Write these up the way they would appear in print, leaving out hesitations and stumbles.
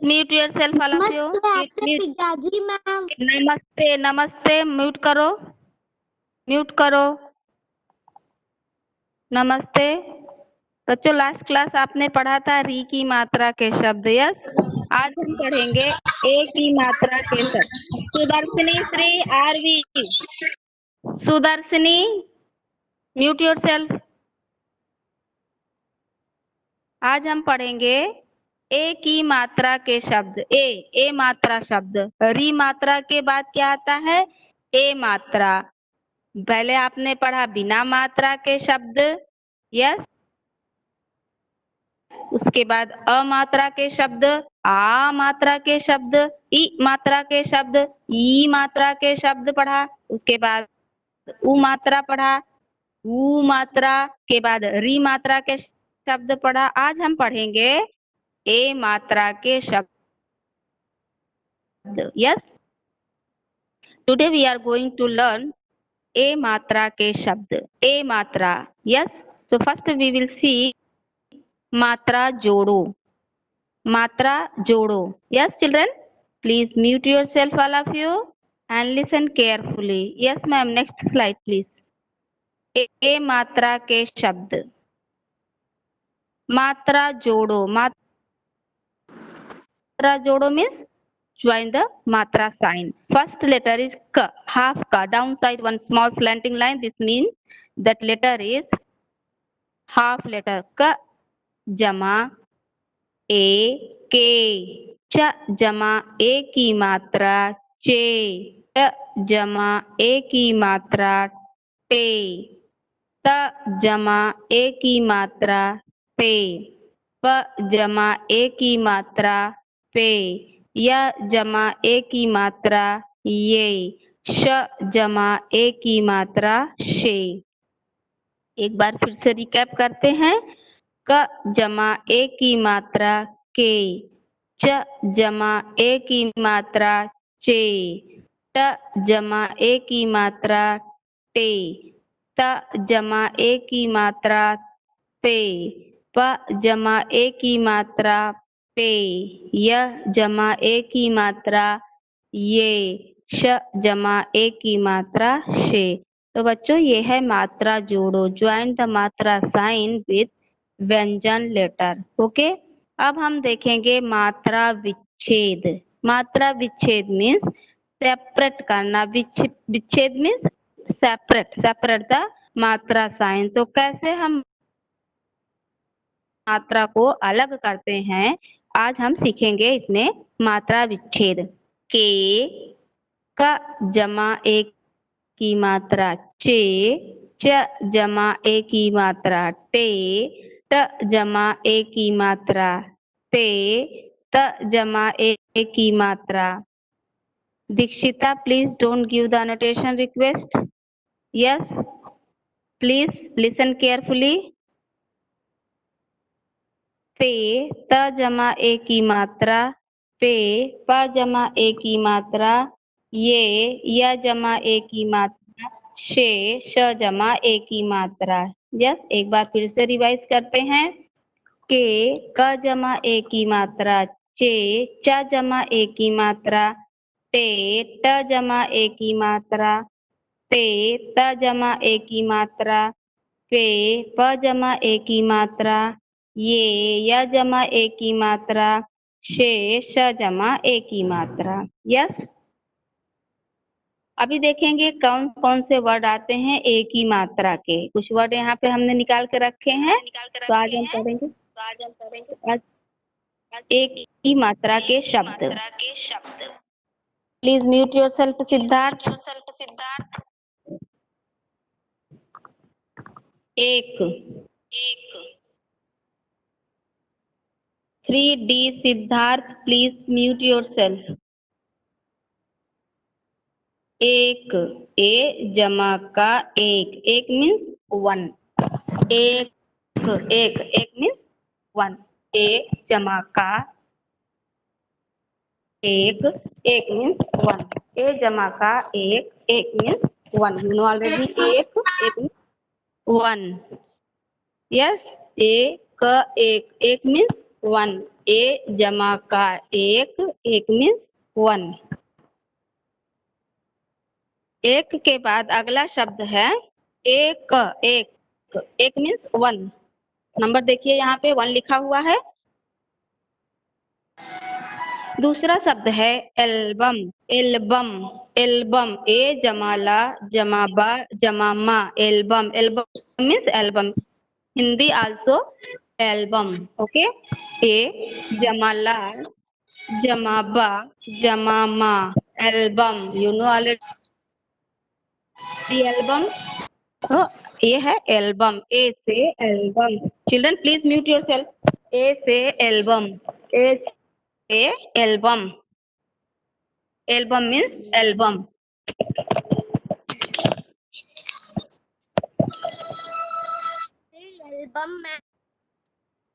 Mute yourself all of you. जी ma'am. नमस्ते नमस्ते, म्यूट करो, म्यूट करो। नमस्ते बच्चों, लास्ट क्लास आपने पढ़ा था री की मात्रा के शब्द। यस, आज हम पढ़ेंगे ए की मात्रा के शब्द। Sudarshani Shri RV, Sudarshani mute yourself. आज हम पढ़ेंगे ए की मात्रा के शब्द। ए मात्रा शब्द। री मात्रा के बाद क्या आता है? ए मात्रा। पहले आपने पढ़ा बिना मात्रा के शब्द। यस, उसके बाद अ मात्रा के शब्द, आ मात्रा के शब्द, ई मात्रा के शब्द, ई मात्रा के शब्द पढ़ा। उसके बाद उ मात्रा पढ़ा, उ मात्रा के बाद री मात्रा के शब्द पढ़ा। आज हम पढ़ेंगे ए मात्रा के शब्द। Yes, today we are going to learn ए मात्रा के शब्द। ए मात्रा। Yes, so first we will see मात्रा जोड़ो। मात्रा जोड़ो। Yes children, please mute yourself all of you and listen carefully. Yes ma'am, next slide please. ए मात्रा के शब्द। मात्रा जोड़ो। मात्रा जोड़ो means join the matra sign. First letter is k, half ka, downside one small slanting line. This means that letter is half letter. K जमा ए के, च जमा ए की मात्रा चे, ट जमा ए की मात्रा टे, त जमा ए की मात्रा पे, प जमा ए की मात्रा पे, य जमा ए की मात्रा ये, श जमा ए की मात्रा शे। एक बार फिर से रिकैप करते हैं। क जमा ए की मात्रा के, च जमा ए की मात्रा चे, ट जमा ए की मात्रा टे, त जमा ए की मात्रा ते, प जमा ए की मात्रा पे, य जमा ए की मात्रा ये, श जमा ए की मात्रा शे। तो बच्चों ये है मात्रा जोड़ो। ज्वाइन द मात्रा साइन विद व्यंजन लेटर। ओके, अब हम देखेंगे मात्रा विच्छेद। मात्रा विच्छेद मीन्स सेपरेट करना। विच्छेद मीन्स सेपरेट, सेपरेट द मात्रा साइन। तो कैसे हम मात्रा को अलग करते हैं, आज हम सीखेंगे इसमें मात्रा विच्छेद। के, क जमा एक की मात्रा चे, च जमा ए की मात्रा टे, ट जमा ए की मात्रा ते, त जमा ए की मात्रा। Dikshita, please don't give the annotation request. Yes, please listen carefully. पे, त जमा ए की मात्रा पे, प जमा ए की मात्रा ये, य जमा ए की मात्रा शे, श जमा ए की मात्रा। यस, एक बार फिर से रिवाइज करते हैं। के, क जमा ए की मात्रा चे, च जमा ए की मात्रा ते, ट जमा ए की मात्रा ते, त जमा ए की मात्रा पे, प जमा ए की मात्रा ये, य जमा ए की मात्रा शे, श जमा ए की मात्रा। यस, अभी देखेंगे कौन कौन से वर्ड आते हैं ए की मात्रा के। कुछ वर्ड यहाँ पे हमने निकाल के रखे हैं, तो आज हम पढ़ेंगे ए की मात्रा के शब्द। Please mute yourself Siddharth. एक, 3D Siddharth, please mute yourself. एक, ए जमा का एक, एक मीन्स वन। एक, एक, एक मीन्स वन। ए जमा का एक, एक मीन्स वन। ए जमा का एक, एक means one. You know already एक, एक मीन्स वन। यस, एक, एक, एक मीन्स वन। ए जमा का एक, एक मीन्स वन। एक के बाद अगला शब्द है एक। एक, एक मीन्स वन। नंबर देखिए यहाँ पे वन लिखा हुआ है। दूसरा शब्द है एल्बम। एल्बम, एल्बम, ए जमाला जमाबा जमामा, album. Album means album, Hindi also album. Okay. ए जमाला जमाबा जमामा, album. You know already album. तो ये है एल्बम। ए से album. Children please mute yourself. ए से एल्बम। ए से album. Album means album. Album, ma'am.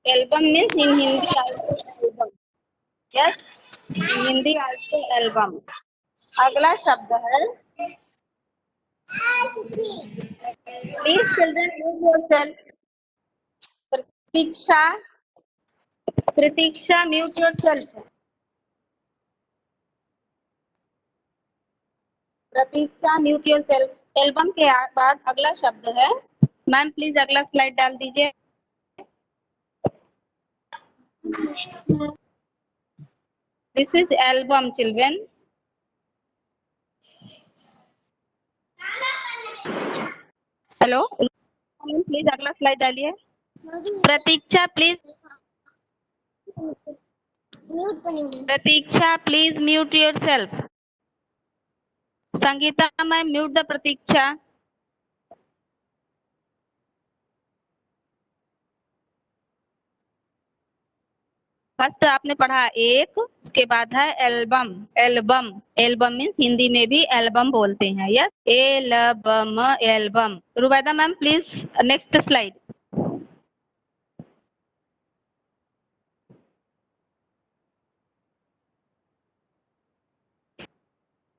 Album means in Hindi also album. Yes, in Hindi also album. अगला शब्द है, please children mute your self. Pratiksha. Pratiksha mute your self. Pratiksha mute your self. Album के बाद अगला शब्द है, मैम प्लीज अगला slide डाल दीजिए। This is album children. Hello, please अगला स्लाइड डालिए। Pratiksha please. Pratiksha please mute yourself. Sangeeta ma'am mute the Pratiksha. First आपने पढ़ा एक, उसके बाद है album. Album, album means Hindi में भी एल्बम बोलते हैं। Yes, album, album. Rubaida ma'am please next slide.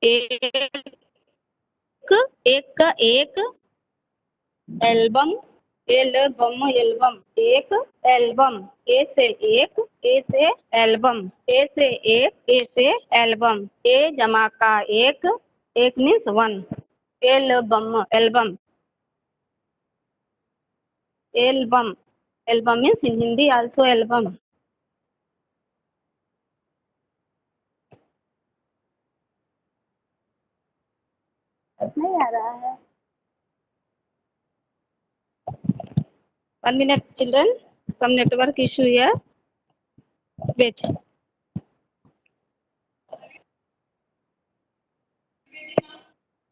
एक, एक का एक, एल्बम। एल्बम, एल्बम, एक एल्बम। ए से एक, ए से एल्बम। ए से एक, ए से एल्बम। ए जमा का एक, एक means one. Album, album. Album, album means in Hindi also album. नहीं आ रहा है। 1 minute children, some network issue here. Wait.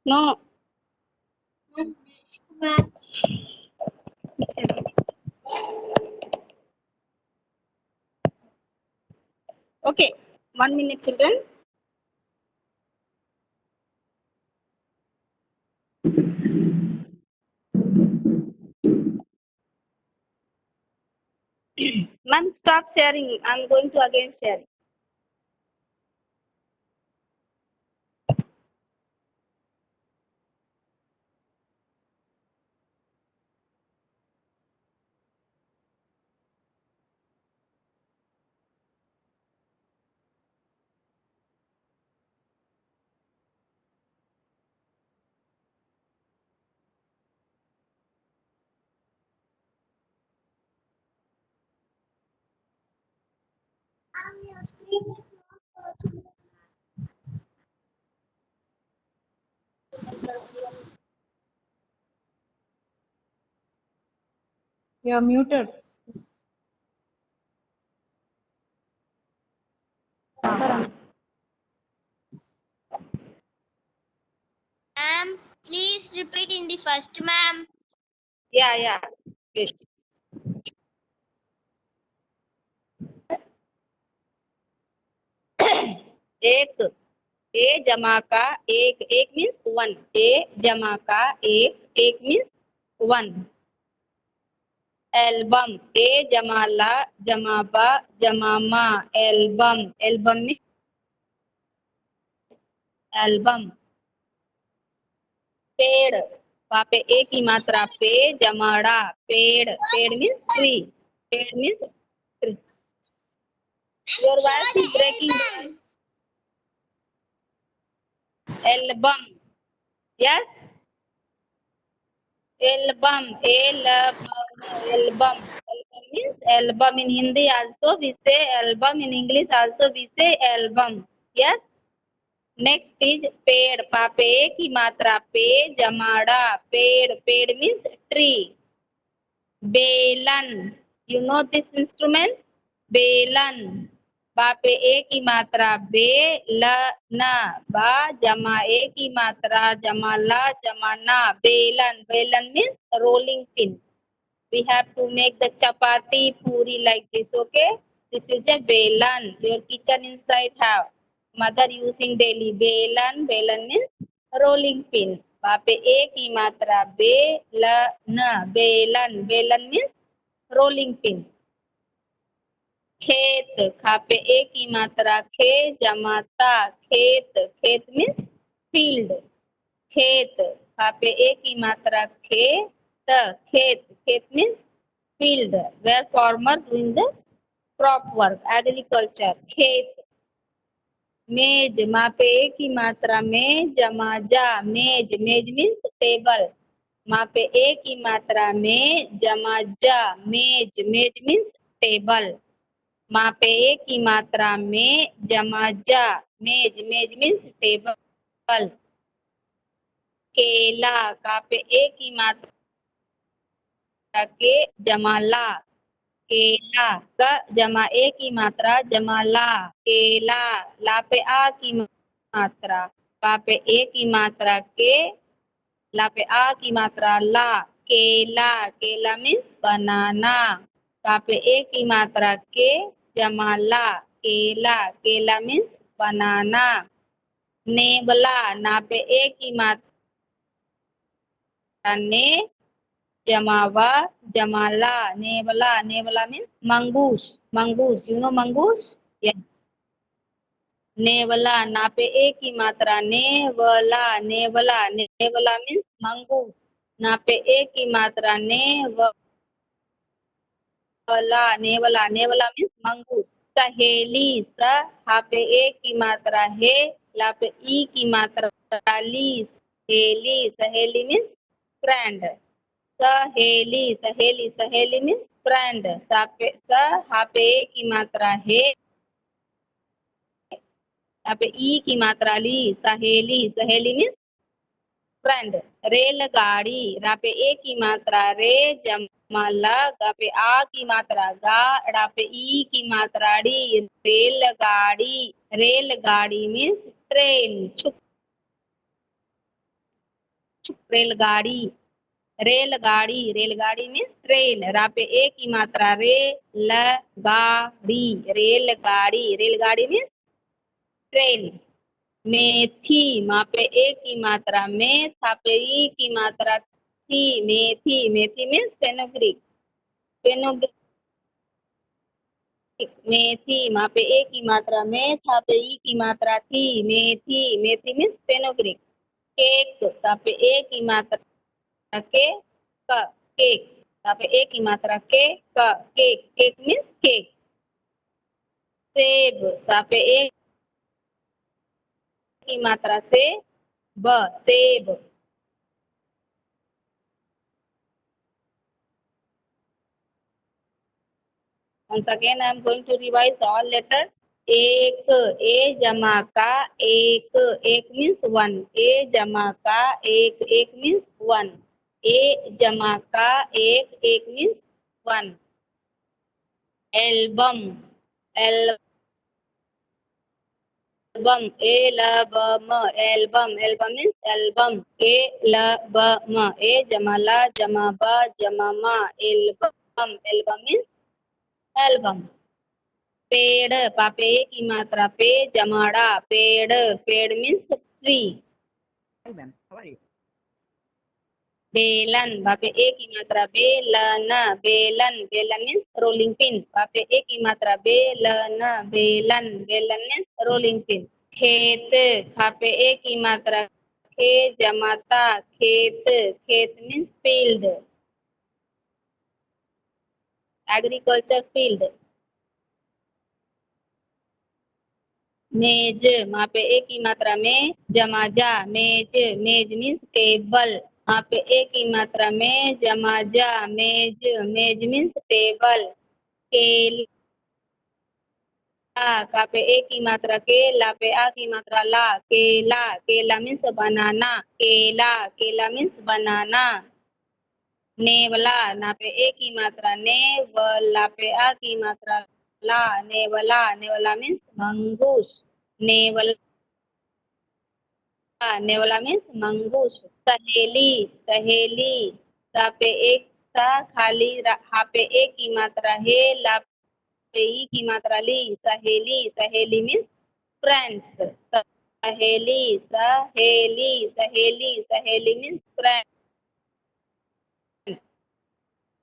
No. Okay, 1 minute children. Ma'am, stop sharing. I'm going to again share. You are muted. Ma'am, please repeat in the first, ma'am. Yeah. Wait. एक, ए जमा का एक, एक means one. ए जमा का एक, एक means one. Album, ए जमाला जमाबा जमामा, एल्बम। Album means album. पेड़, वहाँ पे ए की मात्रा पे, जमाड़ा, पेड़। पेड़ मीन्स ट्री। पेड़ means tree. Your voice is breaking down. Album. Yes. Album. Album. Album means album in Hindi also we say album, in English also we say album. Yes. Next is पेड़. पापे की मात्रा पे जमाड़ा. पेड़ means tree. बेलन. You know this instrument? बेलन. बापे ए की मात्रा बे ल न. बा जमा ए की मात्रा जमा ला जमा ना. बेलन means rolling pin. We have to make the chapati puri like this. Okay, this is a belan. Your kitchen inside have mother using daily. Belan means rolling pin. वहाँ पे ए की मात्रा बे ल न. बेलन means rolling pin. खेत. खा पे ए की मात्रा खे जमाता. खेत means field. खेत. खा पे ए की मात्रा खे त. खेत means field where farmer doing the crop work, agriculture. खेत. मेज. मापे ए की मात्रा में जमा जा. मेज means table. मापे ए की मात्रा में जमा जा. मेज means table. मापे ए की मात्रा में जमा जा. मेज means table. केला. कापे ए की मात्रा के जमा ला. केला. क जमा ए की मात्रा जमा ला. केला. ला पे आ की मात्रा. का पे ए की मात्रा के. ला पे आ की मात्रा ला. केला मीन्स बनाना. का पे ए की मात्रा के जमा ला. केला मीन्स बनाना. नेवला. ना पे ए की मात्रा ने जमावा जमाला. नेवला means mongoose. You know mongoose? Yes. नेवला. ना पे ए की मात्रा नेवला means mongoose. ना पे ए की मात्रा नेवला means mongoose. सहेली. स हा पे ए की मात्रा हे. ला पे ई की मात्रा ली. सहेली means friend. सहेली means friend. हा पे ए की मात्रा है. यहाँ पे ई की मात्रा ली. सहेली means friend. रेलगाड़ी. रा पे ए की मात्रा रे जमा ला. गा पे आ की मात्रा गा. ड़ा पे ई की मात्रा डी. रेलगाड़ी means ट्रेन. छुप रेलगाड़ी means ट्रेन. रा पे ए की मात्रा रे ल गाड़ी. रेलगाड़ी means ट्रेन. मेथी. मा पे ए की मात्रा में. था पे ई की मात्रा थी. मेथी means fenugreek. मेथी. मा पे ए की मात्रा में. था पे ई की मात्रा थी. मेथी means fenugreek. केक. था पे ए की मात्रा के क. केक. था पे ए की मात्रा के क. Cake means cake. सेब. सा पे ए की मात्रा से ब. सेब. Once again I am going to revise all letters. एक. ए जमा का एक. एक means one. ए जमा का एक means one. ए जमा का एक means one. Album. Album means album. ए जमा ला जमा बा जमा मा. Album means album. पेड़. पापे की मात्रा पे जमाड़ा. पेड़ means tree. Hi ma'am, how are you? बेलन. बापे ए की मात्रा बेलन. बेलन means rolling pin. बापे ए की मात्रा बेलन. बेलन means rolling pin. खेत. खापे ए की मात्रा खे जमाता. खेत means field. agriculture field. मेज, वहाँ पे एक ही मात्रा में जमा जा, मेज, मेज मीन्स टेबल, वहाँ पे एक ही मात्रा में जमा जा, मेज, मेज मीन्स टेबल। केला, का पे एक ही मात्रा के, ला पे आ की मात्रा ला, केला, केला मीन्स बनाना, केला, केला मीन्स बनाना। नेवला, ना पे एक ही मात्रा ने, ला पे आ की मात्रा ला, नेवला, नेवला मीन्स मंगूस, नेवला, नेवला मीन्स मंगूस। सहेली, सहेली, सा पे एक, सा खाली, हा पे एक की मात्रा है, ला पे ई की मात्रा ली, सहेली, सहेली मीन्स फ्रेंड्स, सहेली, सहेली, सहेली, सहेली मीन्स फ्रेंड।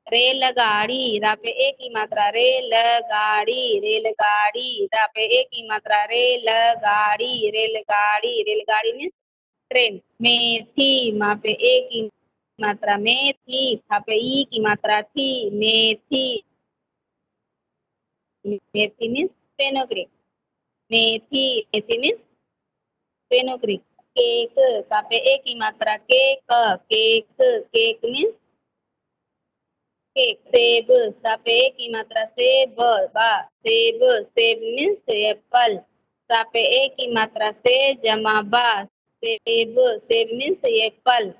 रेलगाड़ी, रा पे एक ही मात्रा, रेलगाड़ी, रेलगाड़ी, रा पे एक ही मात्रा, रेलगाड़ी, रेलगाड़ी, रेलगाड़ी मीन्स ट्रेन। मेथी, मा पे एक ही मात्रा, मेथी, था पे ई की मात्रा थी, मेथी, मेथी मीन्स फेनुग्रीक, मेथी, मेथी मीन्स फेनुग्रीक। केक, का पे एक ही मात्रा, cake, cake, cake means cake. सेब, सा पे एक ही मात्रा, सेब, बा, सेब, सेब मीन्स एप्पल, सा पे एक ही मात्रा, से जमा बा, सेब, सेब मीन्स एप्पल।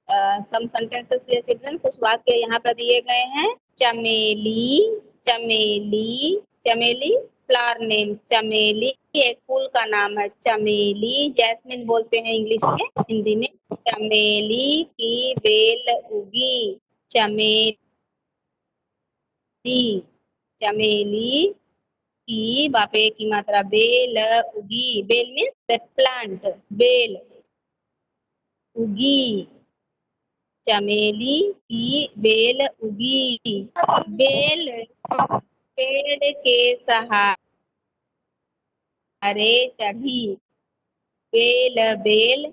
सम सेंटेंसेस के चिल्ड्रन, कुछ वाक्य यहाँ पर दिए गए हैं। चमेली, चमेली, चमेली फ्लावर नेम, चमेली एक फूल का नाम है, चमेली, जैस्मिन बोलते हैं इंग्लिश में, हिंदी में। चमेली की बेल उगी, चमेली, चमेली की, बापे की मात्रा, बेल उगी, बेल मीन्स दैट प्लांट, बेल उगी, चमेली की बेल उगी। बेल, पेड़ के सहारे चढ़ी, बेल, बेल,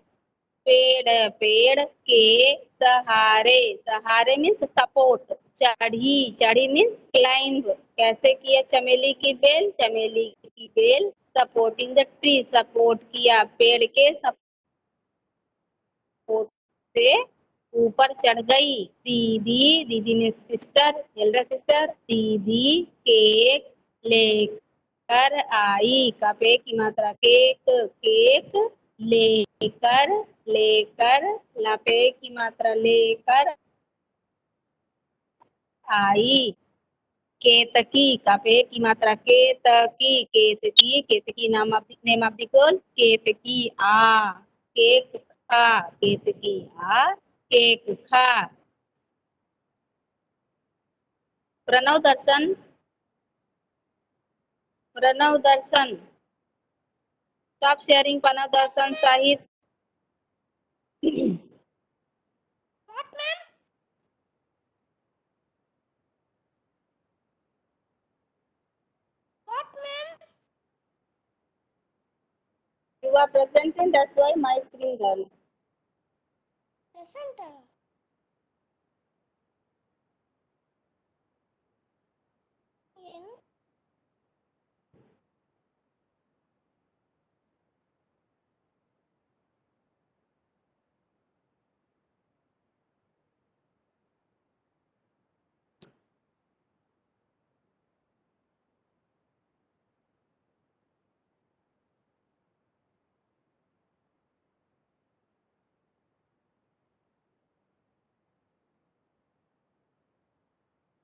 पेड़, पेड़ के सहारे, सहारे मीन्स सपोर्ट, चढ़ी, चढ़ी मीन्स क्लाइंब। कैसे किया चमेली की बेल, चमेली की बेल सपोर्टिंग द ट्री, सपोर्ट किया पेड़ के सपोर्ट से ऊपर चढ़ गई। दीदी, दीदी में सिस्टर, एल्डर सिस्टर, दीदी केक लेकर आई, कपे की मात्रा, केक, केक लेकर, लेकर, लपे की मात्रा, लेकर आई। केतकी, कपे की मात्रा, केतकी, केतकी, केतकी नाम of name of the girl, Ketki आ, केक खा, केतकी आ, केक खा। प्रणव दर्शन, प्रणव दर्शन, स्टॉप शेयरिंग प्रणव दर्शन साहित्य। What, ma'am? What, ma'am? You are presenting, that's why my screen girl. Present. In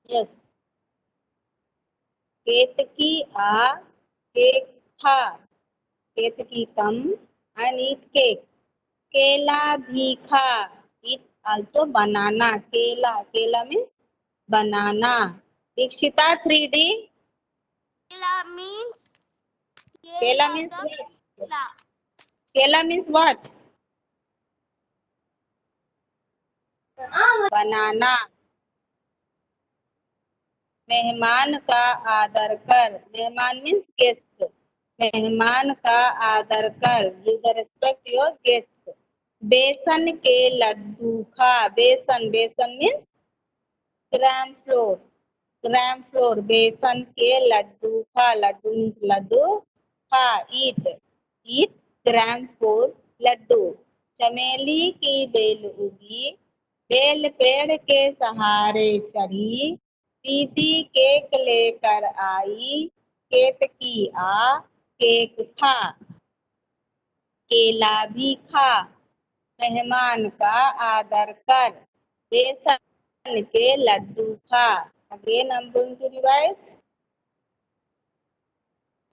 Yes. Ketki आ, केक था, केतकी कम and eat cake. केला भी खा, eat also banana, केला, केला means banana. दीक्षिता 3D, Kela means केला Kela means the what? Kela. केला means what? Banana. मेहमान का आदर कर, मेहमान मीन्स गेस्ट, मेहमान का आदर कर, you the respect your guest. बेसन के लड्डू खा, बेसन, बेसन मीन्स ग्राम फ्लोर, ग्राम फ्लोर बेसन के लड्डू खा, लड्डू मीन्स लड्डू खा, ईट ग्राम फ्लोर लड्डू। चमेली की बेल उगी, बेल पेड़ के सहारे चढ़ी, दीदी केक लेकर आई, केतकी आ केक खा, केला भी खा, मेहमान का आदर कर, बेसन के लड्डू खा। Again I am going to revise.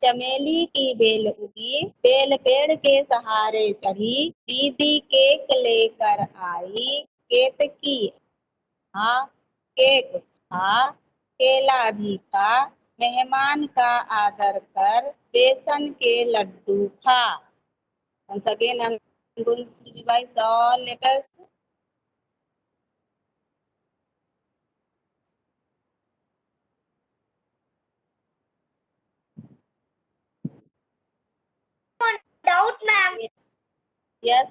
चमेली की बेल उगी, बेल पेड़ के सहारे चढ़ी, दीदी केक लेकर आई, केतकी हाँ केक खा, केला भी खा, मेहमान का आदर कर, बेसन के लड्डू खा। Once again, I'm going to revise all letters. Doubt, ma'am. Yes,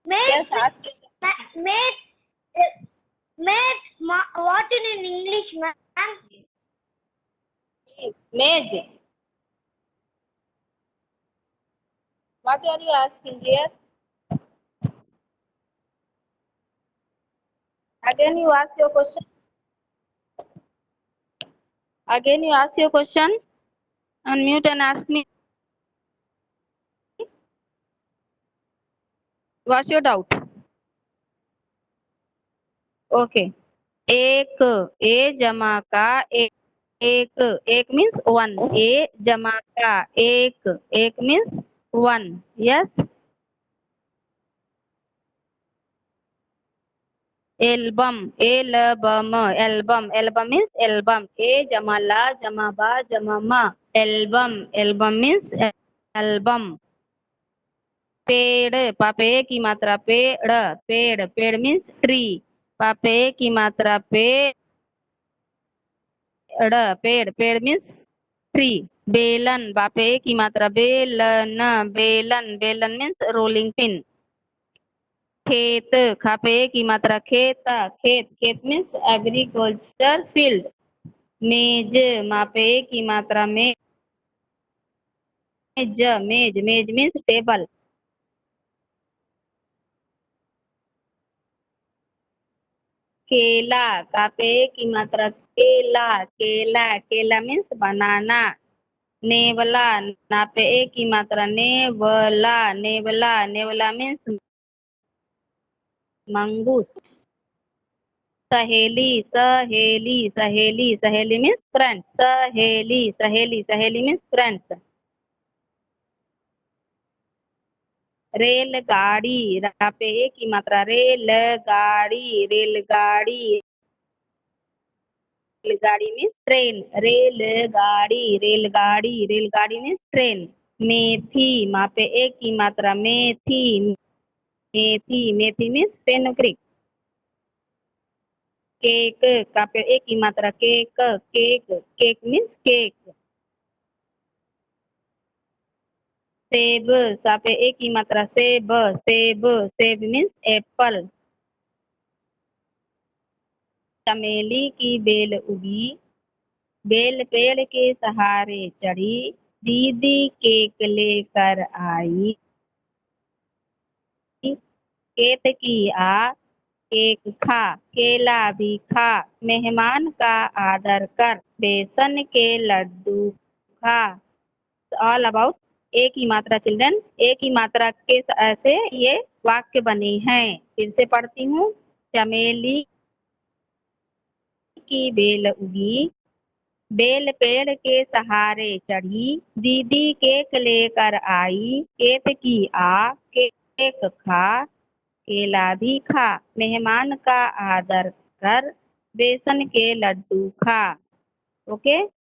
yes, ask it. What in English, ma'am? Mage. What are you asking here? Again, you ask your question. Again, you ask your question. Unmute and ask me. What's your doubt? Okay. एक ए जमा का एक means one. ए जमा का एक means one. Yes. Album album means album. ए जमा ला जमा बा जमा मा एल्बम means एल्बम। पेड़ पापे की मात्रा पेड़ means ट्री, पापे की मात्रा पेड़ means ट्री। बेलन बापे की मात्रा बेलन means रोलिंग पिन। खेत खापे की मात्रा खेत means एग्रीकल्चर फील्ड। मेज मापे की मात्रा मेज means टेबल। केला कापे की मात्रा केला means बनाना। नेवला नापे की मात्रा नेवला means मंगूस। सहेली means friends। सहेली means friends। रेलगाड़ी रापे की मात्रा रेलगाड़ी means ट्रेन। रेलगाड़ी means ट्रेन। मेथी मापे एक की मात्रा मेथी means फेनुग्रीक। केक कापे एक की मात्रा केक means केक। सेब सापे एक की मात्रा सेब means एप्पल। चमेली की बेल उगी, बेल पेड़ के सहारे चढ़ी, दीदी केक लेकर आई, केतकी आ केक खा, केला भी खा, मेहमान का आदर कर, बेसन के लड्डू खा। ऑल अबाउट एक ही मात्रा चिल्ड्रन। एक ही मात्रा के से ये वाक्य बने हैं। फिर से पढ़ती हूँ। चमेली की बेल उगी, बेल पेड़ के सहारे चढ़ी, दीदी केक लेकर आई, केतकी आ केक खा, केला भी खा, मेहमान का आदर कर, बेसन के लड्डू खा। Okay,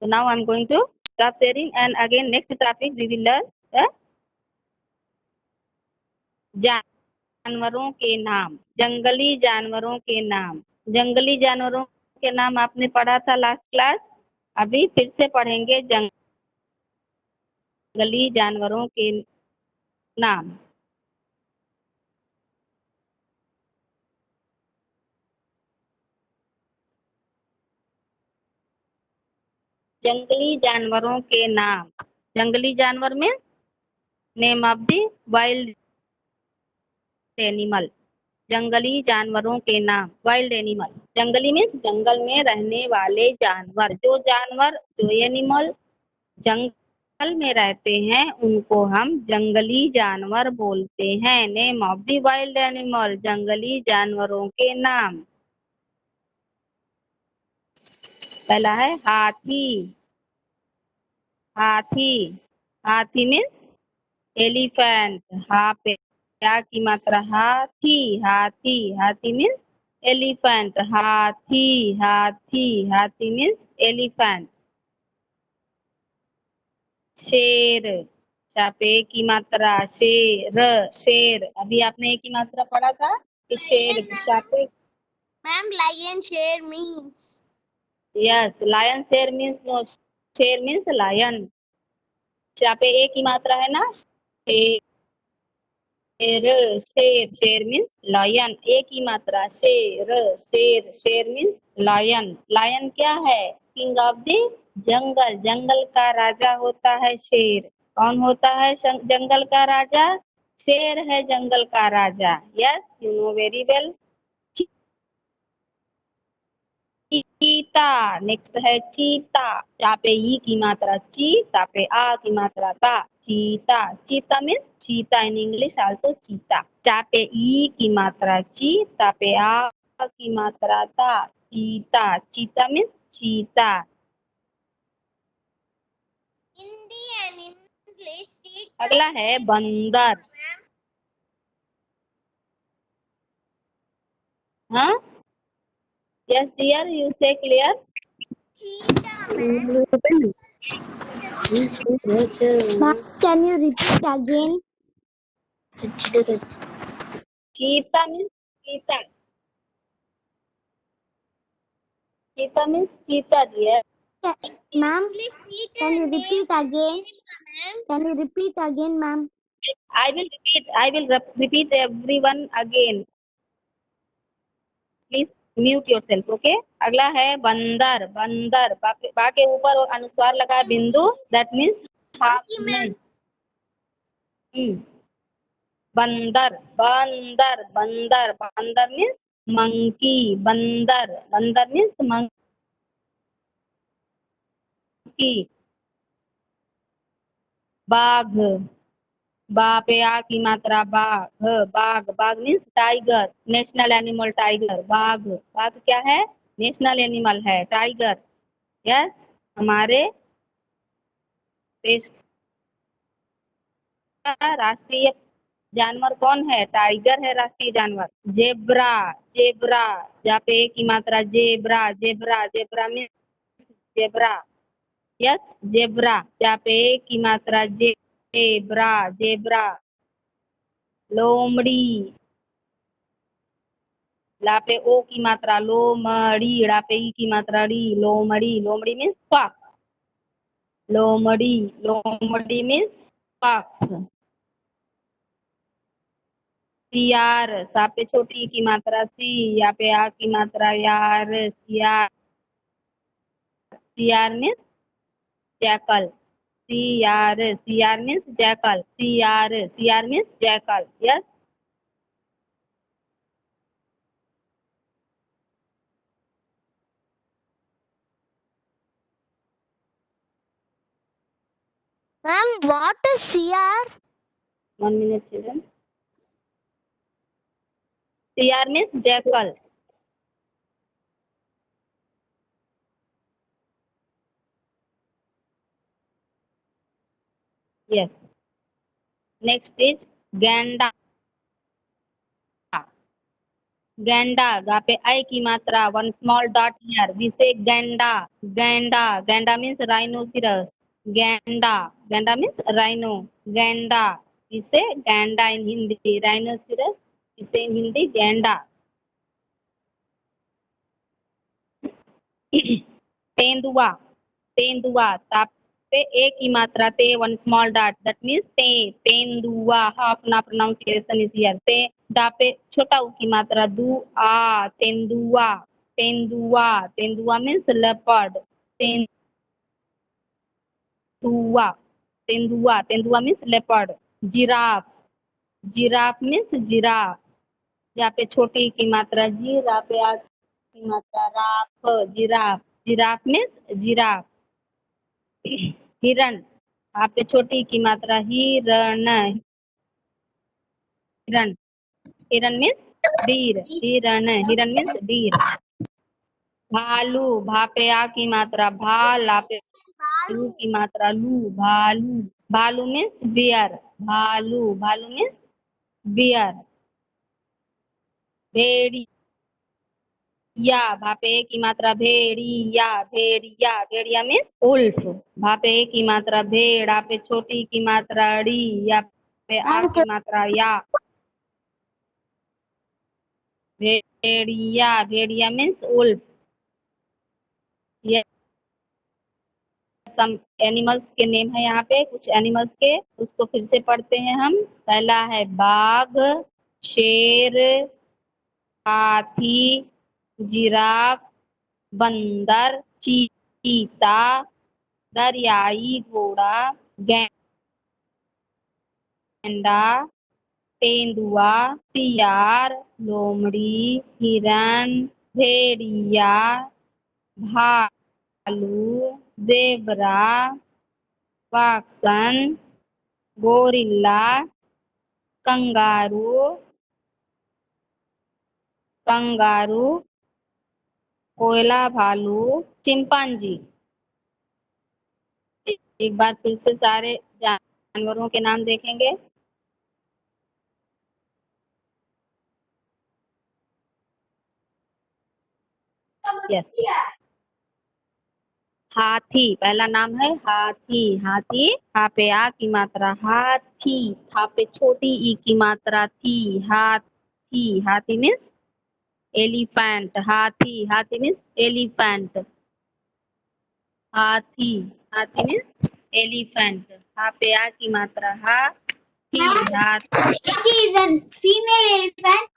so now I'm going to stop sharing and again next topic we will learn जानवरों के नाम। जंगली जानवरों के नाम। जंगली जानवरों के नाम आपने पढ़ा था लास्ट क्लास। अभी फिर से पढ़ेंगे जंगली जानवरों के नाम। जंगली जानवरों के नाम। जंगली जानवर means name of the wild animal. जंगली जानवरों के नाम, वाइल्ड एनिमल। जंगली मीन्स जंगल में रहने वाले जानवर। जो एनिमल जंगल में रहते हैं उनको हम जंगली जानवर बोलते हैं। Name of the wild animal, जंगली जानवरों के नाम। पहला है हाथी। हाथी, हाथी मीन्स एलिफेंट। हा पे क्या की मात्रा हाथी। हाथी, हाथी मीन्स एलिफेंट। हाथी, हाथी, हाथी मीन्स एलिफेंट। शेर, पे की मात्रा शेर। शेर, अभी आपने एक की मात्रा पढ़ा था कि शेर पे। Ma'am, lion share means. Yes, lion शेर मीन्स नो, शेर मीन्स लायन। पे एक की मात्रा है ना, शेर। शेर, शेर मीन्स लायन। एक ही मात्रा शेर। शेर, शेर मीन्स लायन। लायन क्या है? King of the jungle. जंगल का राजा होता है शेर। कौन होता है जंगल का राजा? शेर है जंगल का राजा। Yes, you know very well. चीता, नेक्स्ट है चीता। यहाँ पे ई की मात्रा ची, पे आ की मात्रा ता। चीता, चीता मीन्स चीता इन इंग्लिश आल्सो चीता। यहाँ पे ई की मात्रा ची, पे आ की मात्रा ता। चीता, चीता मीन्स चीता। Hindi and English. अगला है बंदर। हाँ, यस डियर, यू से clear. Ma'am, can you repeat again? चीता मीन्स चीता। चीता मीन्स चीता dear. Ma'am, can you repeat again? Can you repeat again, ma'am? I will repeat. I will repeat everyone again. Please mute yourself, okay? अगला है बंदर। बंदर, बा के ऊपर अनुस्वार लगा बिंदु, that means half man. बंदर, बंदर, बंदर, बंदर means monkey. बंदर, बंदर means monkey. बाघ, बा पे आ की मात्रा बाघ। बाघ, बाघ means tiger. National animal tiger. बाघ, बाघ क्या है? नेशनल एनिमल है, टाइगर। यस, हमारे देश का राष्ट्रीय जानवर कौन है? टाइगर है राष्ट्रीय जानवर। जेब्रा, जेब्रा, जहाँ पे एक की मात्रा जेब्रा। जेब्रा, जेब्रा मीन्स जेब्रा। यस, जेब्रा, जहाँ पे एक की मात्रा जेब्रा। जेब्रा। लोमड़ी, ला पे ओ की मात्रा लोमड़ी, ड़ा पे ई की मात्रा ड़ी। लोमड़ी, लोमड़ी मीन्स फॉक्स। लोमड़ी, लोमड़ी मीन्स फॉक्स। सियार, सा पे छोटी की मात्रा सी, या पे आ की मात्रा यार। सियार, सियार मीन्स जैकल। सियार, सियार मीन्स जैकल। सियार, सियार means jackal. Yes, Ma'am, what is CR? 1 minute children. सियार means jackal. Yes, next is गैंडा। गैंडा, गा पे आई की मात्रा, one small dot here, we say गैंडा। गैंडा, गैंडा मीन्स राइनोसिरस। गैंडा, गैंडा मीन्स राइनो। गैंडा, इसे गैंडा इन हिंदी। राइनोसिरस, इसे इन हिंदी गैंडा। तेंदुआ, तेंदुआ, ताप पे एक की मात्रा ते, one small dot, that means ते। तेंदुआ, हाफ ना प्रोनाउंसिएशन इज हियर। ते, दा पे छोटा उ की मात्रा दू आ। तेंदुआ, तेंदुआ, तेंदुआ मीन्स लेपर्ड। तेंदुआ, तेंदुआ, तेंदुआ means leopard. Giraffe, giraffe means giraffe, जहाँ पे छोटी की मात्रा जी, यहाँ पे आ की मात्रा राफ, जिराफ, जिराफ मीन्स जिराफ। हिरण, यहाँ पे छोटी की मात्रा हिरण, हिरण, हिरण मीन्स डीर, हिरण, हिरण मीन्स डीर। भालू, भा पे आ की मात्रा भा, ला पे लू की मात्रा लू, भालू, भालू मीन्स बियर, भालू, भालू मीन्स बियर। भेड़िया, भापे ए की मात्रा भेड़िया, भेड़िया, भेड़िया मीन्स उल्फ। भापे ए की मात्रा भेड़, आपे छोटी की मात्रा ड़ी, या पे आ की मात्रा या, भेड़िया, भेड़िया मीन्स उल्फ। ये सम एनिमल्स के नेम है यहाँ पे, कुछ एनिमल्स के, उसको फिर से पढ़ते हैं हम। पहला है बाघ, शेर, हाथी, जिराफ, बंदर, चीता, दरियाई घोड़ा, गैंडा, तेंदुआ, सियार, लोमड़ी, हिरन, भेड़िया, भालू, जेबरा, वाक्सन, गोरिल्ला, कंगारू, कंगारू, कोयला भालू, चिंपांजी। एक बार फिर से सारे जानवरों के नाम देखेंगे। यस, हाथी, पहला नाम है हाथी, हाथी, हा पे आ की मात्रा हाथी, था पे छोटी ई की मात्रा थी, हाथी, हाथी मीन्स एलिफेंट, हाथी, हाथी मीन्स एलिफेंट, हाथी, हाथी मीन्स एलिफेंट, हा पे आ की मात्रा हाथी, हाथी। Hathi is a female elephant.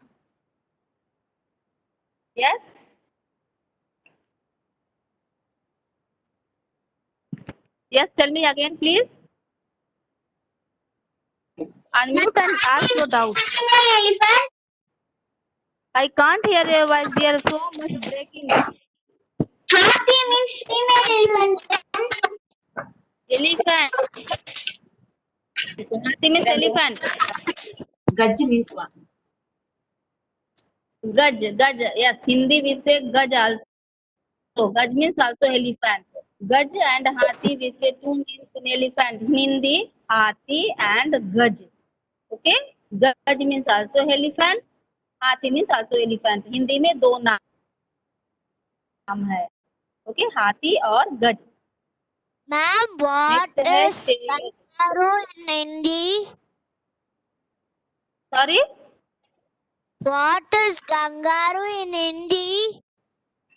Yes, yes, tell me again please, unmute and ask your doubt. Female elephant. I can't hear your voice, there is so much breaking. Hathi means female elephant. Elephant, हाथी means elephant. Gajji means one. गज, गज, yes, Hindi we say गज also, गज means also elephant, गज and हाथी we say two means in elephant, Hindi हाथी and गज, okay, गज means also elephant, हाथी means also elephant, हिंदी में दो नाम है, ओके, हाथी और गज। Ma'am, what नेक्स्ट है is शेर, kangaroo in Hindi? Sorry, What is kangaroo in Hindi?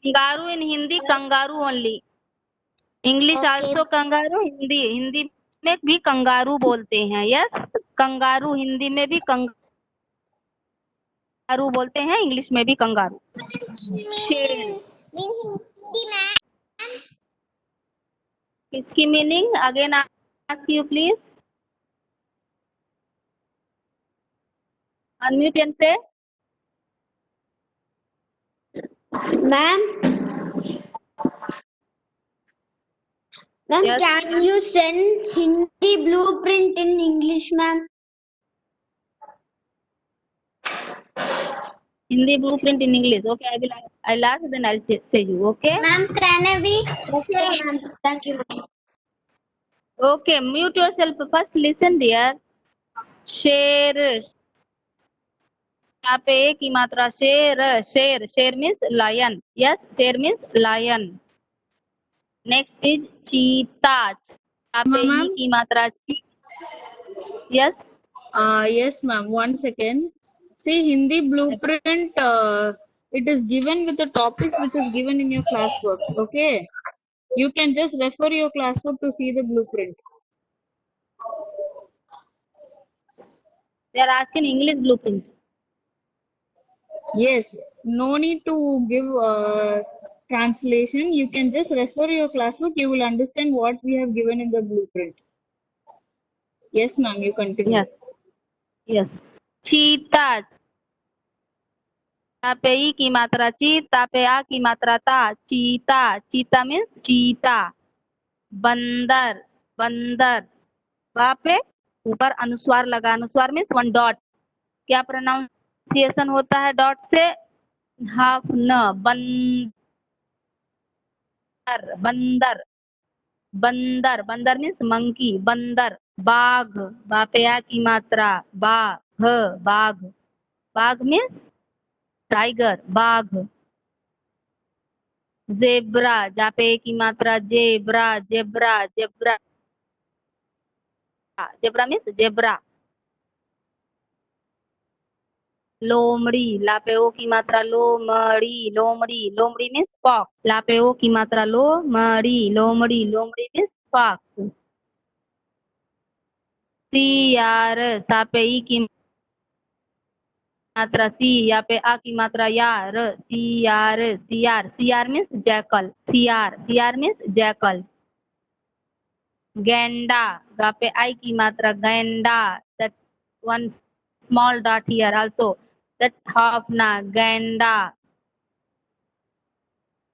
Kangaroo in Hindi, kangaroo only, English Okay. Also kangaroo, Hindi, Hindi में भी कंगारू बोलते हैं, यस, कंगारू हिंदी में भी कंगारू बोलते हैं, इंग्लिश में भी कंगारू। शेर, इसकी meaning again ask you please, unmute and से। Ma'am, ma'am, Yes. can you send Hindi blueprint in English, ma'am? Hindi blueprint in English, okay, I'll ask, then I'll say you, okay. Ma'am, Pranavi. Okay, ma'am. Thank you, ma'am. Okay, mute yourself first, listen dear। शेर, यहाँ पे एक की मात्रा शेर, शेर, शेर means lion, yes, शेर मीन्स लायन। नेक्स्ट इज चीता, यहाँ पे ई की मात्रा yes, Yes, ma'am. 1 second. See, Hindi blueprint, it is given with the topics which is given in your classworks. Okay. You can just refer your classwork to see the blueprint. they are asking English blueprint। Yes. No need to give translation. You can just refer your classwork. You will understand what we have given in the blueprint. Yes, ma'am. You continue. Yes. Yes. चीता, ता पे ई की मात्रा चीत, ता पे आ की मात्रा ता, चीता, चीता मीन्स चीता। बंदर, बंदर, वहां पे ऊपर अनुस्वार लगा, अनुस्वार मीन्स वन डॉट। क्या प्रोनाउंसिएशन होता है डॉट से? हाफ न, बंदर, बंदर, बंदर, बंदर मीन्स मंकी, बंदर। बाघ, बा पे आ की मात्रा, बाघ, बाघ, बाघ मीन्स टाइगर, बाघ। जेब्रा, जा पे ए की मात्रा जेब्रा, जेब्रा, जेब्रा, जेब्रा मीन्स जेब्रा। लोमड़ी, ला पे ओ की मात्रा लोमड़ी, लोमड़ी, लोमड़ी मीन्स फॉक्स। ला पे ओ की मात्रा लोमड़ी, लोमड़ी, लोमड़ी मीन्स फॉक्स। सियार, सा पे ई की मात्रा सी, या पे आ की मात्रा यार, सियार, सियार, सियार मीन्स जैकल, सियार, सियार मीन्स जैकल। गैंडा, गा पे आई की मात्रा गैंडा, that one small dot here also, that half na, गैंडा,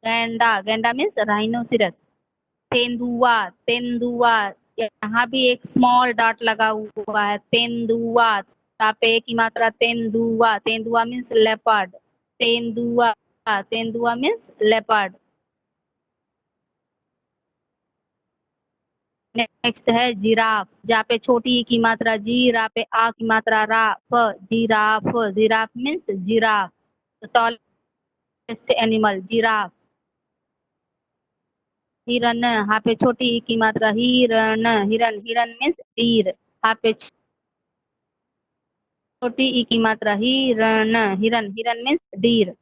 गैंडा, गैंडा मीन्स राइनोसिरस। तेंदुआ, तेंदुआ, यहाँ भी एक स्मॉल डॉट लगा हुआ है, तेंदुआ, तापे की मात्रा तेंदुआ, तेंदुआ मीन्स लेपर्ड, तेंदुआ, तेंदुआ मीन्स लेपर्ड। नेक्स्ट है जिराफ, जहाँ पे छोटी ई की मात्रा जी, रा पे आ की मात्रा रा, फ, giraffe, giraffe means giraffe, tallest animal, giraffe. हिरन, यहाँ पे छोटी ई की मात्रा हिरण, हिरन, हिरन मीन्स डीर, यहाँ पे छोटी ई की मात्रा हिरण, हिरन, हिरन मीन्स डीर।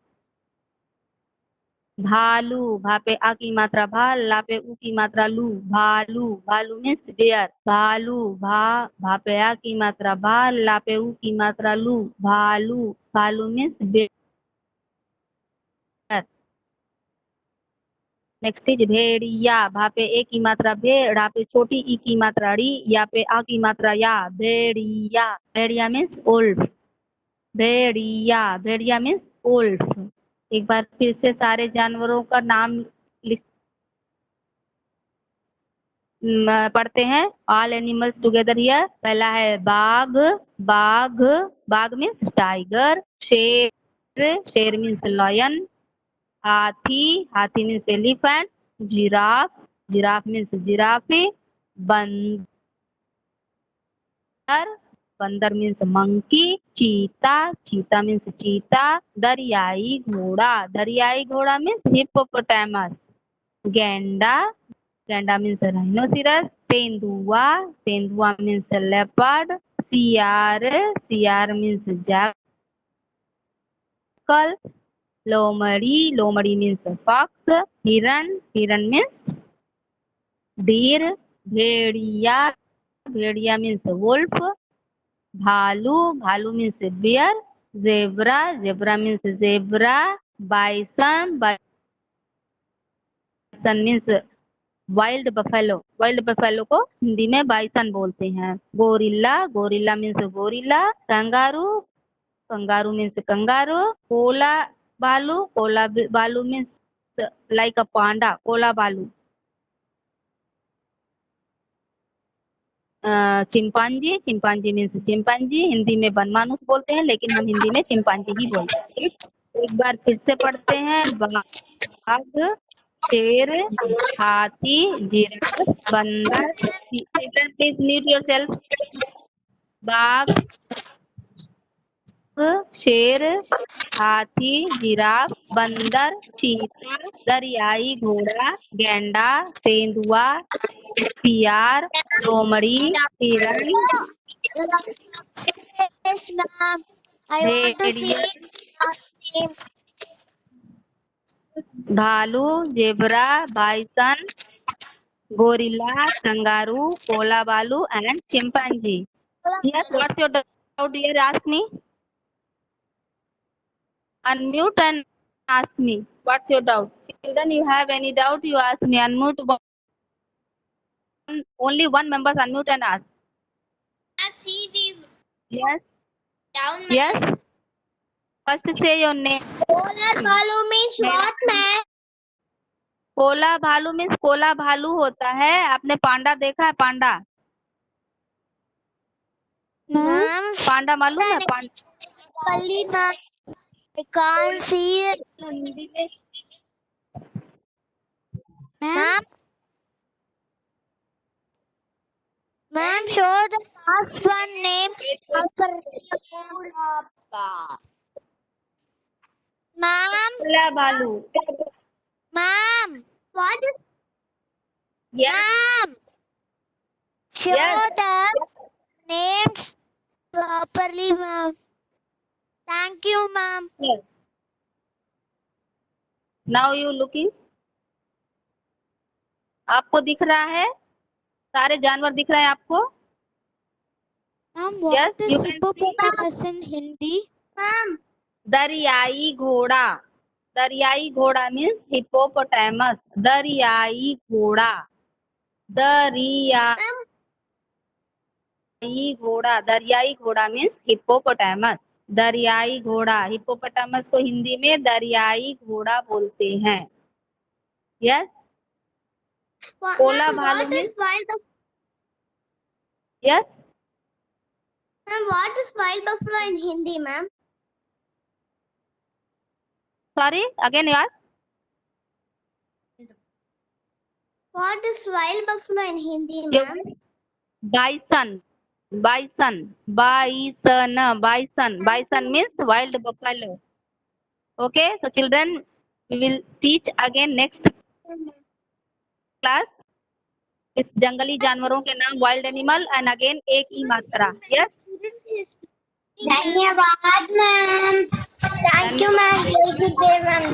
भालू, भा पे आ की मात्रा भाल, ला पे उ की मात्रा लू, भालू, भालू मीन्स बेयर, भालू, भा पे आ की मात्रा भाल, ला पे उ की मात्रा लू, भालू, भालू मीन्स बेयर। नेक्स्ट इज भेड़िया, भा पे ए की मात्रा भेड़, आ पे छोटी ई की मात्रा री, या पे आ की मात्रा या, भेड़िया, भेड़िया मीन्स उल्फ, भेड़िया, भेड़िया मीन्स उल्फ। एक बार फिर से सारे जानवरों का नाम लिख पढ़ते हैं। All animals together here. पहला है बाघ, बाघ, बाघ मीन्स टाइगर। शेर, शेर मीन्स लॉयन। हाथी, हाथी मीन्स एलिफेंट। जिराफ, जिराफ मीन्स जिराफी। बंदर, बंदर मीन्स मंकी। चीता, चीता मीन्स चीता। दरियाई घोड़ा, दरियाई घोड़ा मीन्स हिप्पोपोटामस। गैंडा, गैंडा मीन्स राइनोसिरस। तेंदुआ, तेंदुआ मीन्स लेपर्ड। सियार, सियार मीन्स जैकल। लोमड़ी, लोमड़ी मीन्स फॉक्स। हिरन, हिरन मीन्स डीर। भेड़िया, भेड़िया मीन्स वुल्फ। भालू, भालू मीन्स बियर। जेब्रा, जेब्रा मीन्स जेब्रा। बाइसन, बाइसन means wild buffalo, wild buffalo को हिंदी में बाइसन बोलते हैं। गोरिल्ला, गोरिल्ला मीन्स गोरिल्ला। कंगारू, कंगारू मीन्स कंगारू। कोला बालू, कोला बालू मीन्स लाइक अ पांडा, कोला बालू। चिंपांजी, चिंपांजी मीन्स चिंपांजी, हिंदी में बनमानुस बोलते हैं, लेकिन हम हिंदी में चिंपांजी ही बोलते हैं। एक बार फिर से पढ़ते हैं। बाघ, शेर, हाथी, जिराफ, बंदर। Please mute yourself. बाघ, शेर, हाथी, जिराफ, बंदर, चीता, दरियाई घोड़ा, गैंडा, तेंदुआ, सियार, लोमड़ी, हिरण, Yes, ma'am. I want to see Bhediya, names. भालू, जेब्रा, बाइसन, गोरिल्ला, कंगारू, कोला बालू, and chimpanzee. Yes, what's your doubt here? Ask me. Unmute and ask me. What's your doubt? Children, you have any doubt? You ask me. Unmute. Only one member unmute and ask. See the Yes. down, ma'am. Yes. First say your name. Polar भालू means what, ma'am? Cola भालू means Cola भालू होता है. आपने पांडा देखा है? पांडा Ma'am, पांडा मालूम है? Pali, ma'am. I can't see it. Hindi में Ma'am. Ma'am, show the last one name. Ma'am. Cola भालू. Ma'am. What is Yes. Ma'am? Show Yes. the names properly, ma'am. Thank you, ma'am. Yes. Now you looking. आपको दिख रहा है? सारे जानवर दिख रहे हैं आपको? Ma'am, Yes, you can hippopotamus in Hindi? Ma'am. दरियाई घोड़ा. दरियाई घोड़ा मीन्स हिपोपोटामस. दरियाई घोड़ा. दरियाई घोड़ा. दरियाई घोड़ा मीन्स हिपोपोटामस. दरियाई घोड़ा. हिपोपोटामस को हिंदी में दरियाई घोड़ा बोलते हैं. यस. कोला भालू means yes. Ma'am, what is wild buffalo in Hindi, ma'am? Sorry, again yes. What is wild buffalo in Hindi, ma'am? Bison. Bison. Bison. Bison. Bison means wild buffalo. Okay, so children, we will teach again next class. इस जंगली जानवरों के नाम wild animal and again एक ही मात्रा. Yes. धन्यवाद, ma'am. Thank you, ma'am. Very good day, ma'am.